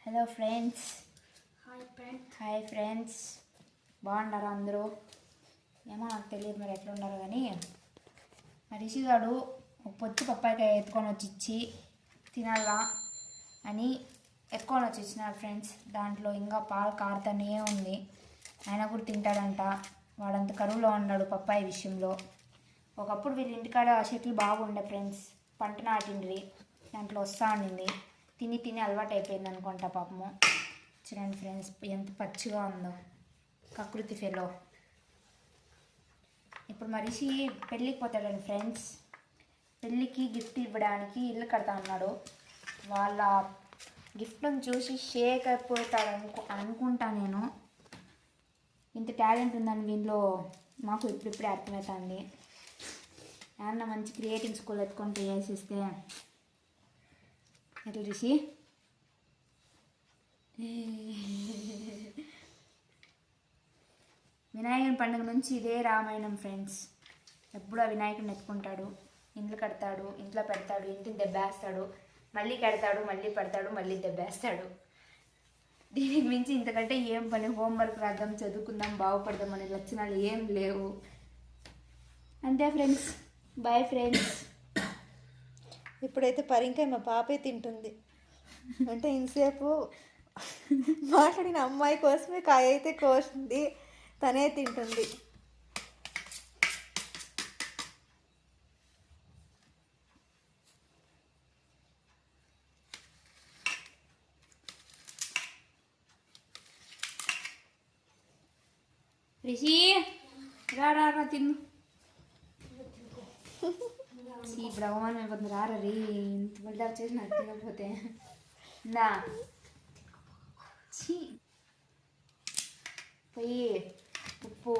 Hello friends. Hi friends, బాగున్నారా అందరూ? ఏమో నాకు తెలియదు మరి ఎట్లా ఉన్నారు కానీ మా రిషిగాడు ఒక పొత్తి పప్పాయికాయ ఎత్తుకొని వచ్చి ఇచ్చి తినాలా అని ఎత్తుకొని వచ్చి ఇచ్చినారు ఫ్రెండ్స్. దాంట్లో ఇంకా పాలు కారుతూనే ఉంది. ఆయన కూడా తింటాడంట. వాడంత కరువులో ఉన్నాడు పప్పాయి విషయంలో. ఒకప్పుడు వీళ్ళ ఇంటికాడ చెట్లు బాగుండే ఫ్రెండ్స్. పంట నాటిండ్రి, దాంట్లో వస్తూ ఉండింది. తిని తిని అలవాటు అయిపోయింది అనుకుంటా పాపము. చూడండి ఫ్రెండ్స్ ఎంత పచ్చిగా ఉందో, కకృతి ఫెలో. ఇప్పుడు మనిషి పెళ్ళికి పోతాడండి ఫ్రెండ్స్. పెళ్ళికి గిఫ్ట్ ఇవ్వడానికి ఇల్లు కడతా ఉన్నాడు. వాళ్ళ గిఫ్ట్ను చూసి షేక్ అయిపోతాడు అనుకుంటా నేను. ఇంత టాలెంట్ ఉందని వీళ్ళు మాకు ఇప్పుడిప్పుడే అర్థమవుతుంది. ఏమన్నా మంచి క్రియేటివ్ స్కూల్ ఎత్తుకొని చేసిస్తే ఎట్లా రిషి? వినాయకుని పండుగ నుంచి ఇదే రామాయణం ఫ్రెండ్స్. ఎప్పుడు ఆ వినాయకుడిని ఎత్తుకుంటాడు, ఇంట్లో కడతాడు, ఇంట్లో పెడతాడు, ఇంటిని దెబ్బేస్తాడు, మళ్ళీ కడతాడు, మళ్ళీ పెడతాడు, మళ్ళీ దెబ్బేస్తాడు. దీనికి మించి ఇంతకంటే ఏం పని? హోంవర్క్ రాద్దాం, చదువుకుందాం, బాగుపడదాం అనే లక్షణాలు ఏం లేవు. అంతే ఫ్రెండ్స్. Bye friends. ఇప్పుడైతే పరింకాయ మా పాపే తింటుంది. అంటే ఇంతసేపు మాట్లాడిన అమ్మాయి కోసమే కాయ అయితే కోసింది, తనే తింటుంది. రిషి రా తిన్ను. ఇప్పుడు అవమానం అయిపోతుంది. రారీ ఇంత బిల్డప్ చేసి నాకు తినకపోతే నా పోయి ఉప్పు